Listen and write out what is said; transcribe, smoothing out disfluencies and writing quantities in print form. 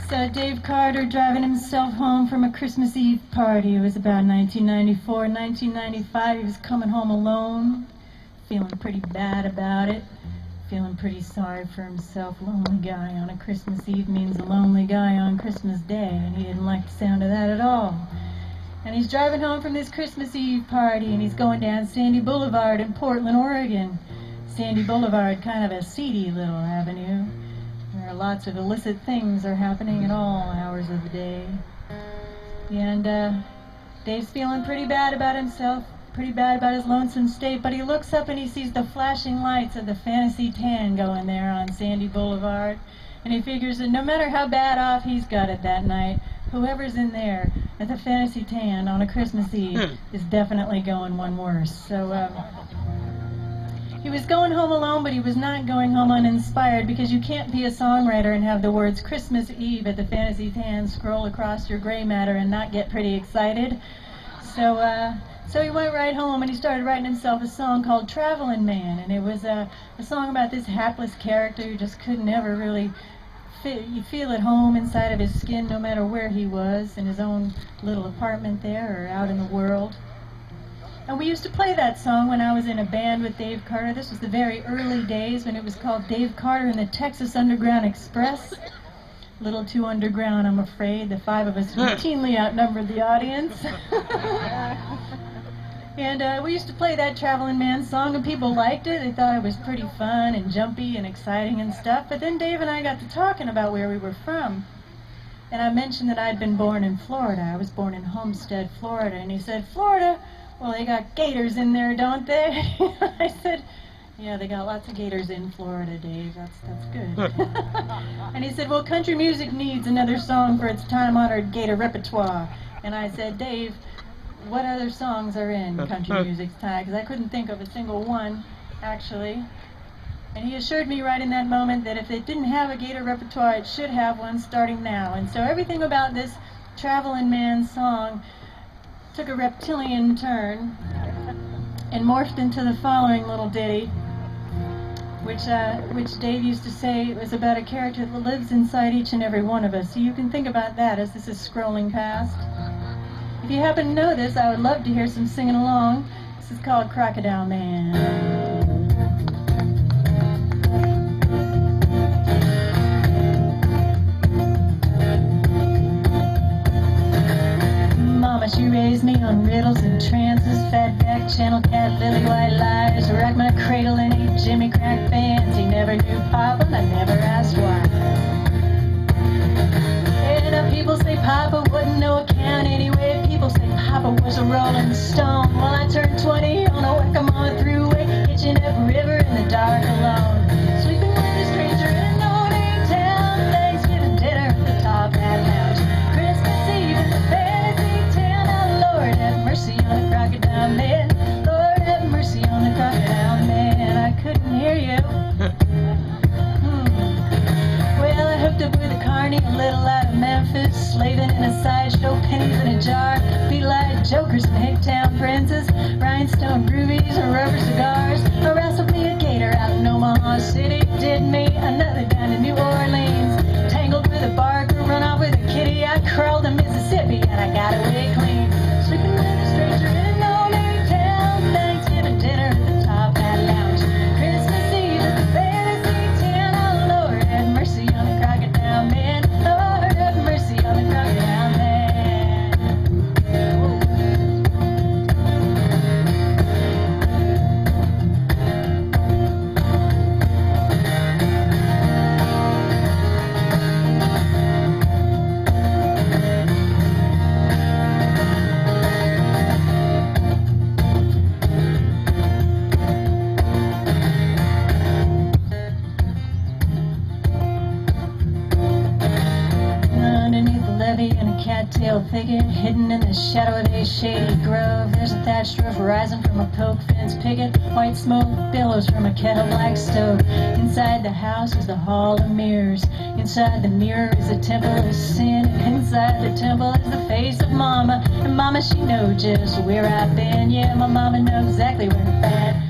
Dave Carter driving himself home from a Christmas Eve party. It was about 1994, 1995. He was coming home alone, feeling pretty bad about it, feeling pretty sorry for himself. Lonely guy on a Christmas Eve means a lonely guy on Christmas Day, and he didn't like the sound of that at all. And he's driving home from this Christmas Eve party, and he's going down Sandy Boulevard in Portland, Oregon. Sandy Boulevard, kind of a seedy little avenue, where lots of illicit things are happening at all hours of the day. And Dave's feeling pretty bad about himself, pretty bad about his lonesome state, but he looks up and he sees the flashing lights of the Fantasy Tan going there on Sandy Boulevard, and he figures that no matter how bad off he's got it that night, whoever's in there at the Fantasy Tan on a Christmas Eve is definitely going one worse. So he was going home alone, but he was not going home uninspired, because you can't be a songwriter and have the words Christmas Eve at the Fantasy Tan scroll across your gray matter and not get pretty excited. So he went right home and he started writing himself a song called Traveling Man, and it was a song about this hapless character who just could never really feel at home inside of his skin, no matter where he was, in his own little apartment there or out in the world. And we used to play that song when I was in a band with Dave Carter. This was the very early days when it was called Dave Carter and the Texas Underground Express. A little too underground, I'm afraid. The five of us routinely outnumbered the audience. And we used to play that Traveling Man song, and people liked it. They thought it was pretty fun and jumpy and exciting and stuff. But then Dave and I got to talking about where we were from. And I mentioned that I'd been born in Florida. I was born in Homestead, Florida. And he said, "Florida? Well, they got gators in there, don't they?" I said, "Yeah, they got lots of gators in Florida, Dave. That's good." And he said, "Well, country music needs another song for its time-honored gator repertoire." And I said, "Dave, what other songs are in country music's time?" Because I couldn't think of a single one, actually. And he assured me right in that moment that if it didn't have a gator repertoire, it should have one starting now. And so everything about this Traveling Man song took a reptilian turn and morphed into the following little ditty, which Dave used to say was about a character that lives inside each and every one of us. So you can think about that as this is scrolling past. If you happen to know this, I would love to hear some singing along. This is called Crocodile Man. Mama, she raised me on riddles and trances, fat back, channel cat, lily white lies, rock my cradle and ate Jimmy Crack bands. He never knew Papa, and I never asked why. And people say Papa wasn't no account anyway. People say Papa was a rolling stone. Well, I turned 20 on a Whack-A-Mole throughway, hitching up river in the dark alone, sleeping with a stranger in a no-name town. Thanksgiving dinner at the Top Hat Lounge, Christmas Eve at the Fantasy Tan. Oh, Lord have mercy on the Crocodile Man. Lord have mercy on the Crocodile Man. I couldn't hear you. Well, I hooked up with a carny, a little out of Memphis, slaving in a sideshow, pennies in a jar, bead-eyed jokers and Hicktown princes, rhinestone rubies and rubber cigars. I wrestled me a gator out in Omaha City, did me another down to New Orleans, tangled with a barker, run off with a kitty. I crawled to Mississippi and I got away clean, sleeping with a stranger in a no-name town. Thanksgiving dinner at the Top Hat Lounge, Christmas Eve at the Fantasy Tan. Oh, Lord have mercy on the Crocodile Man. Lord have mercy on the Crocodile Man. In a cattail thicket, hidden in the shadow of a shady grove, there's a thatched roof rising from a poke fence picket, white smoke billows from a kettle black stove. Inside the house is the hall of mirrors, inside the mirror is the temple of sin, inside the temple is the face of Mama, and Mama, she knows just where I've been. Yeah, my Mama knows exactly where I've been.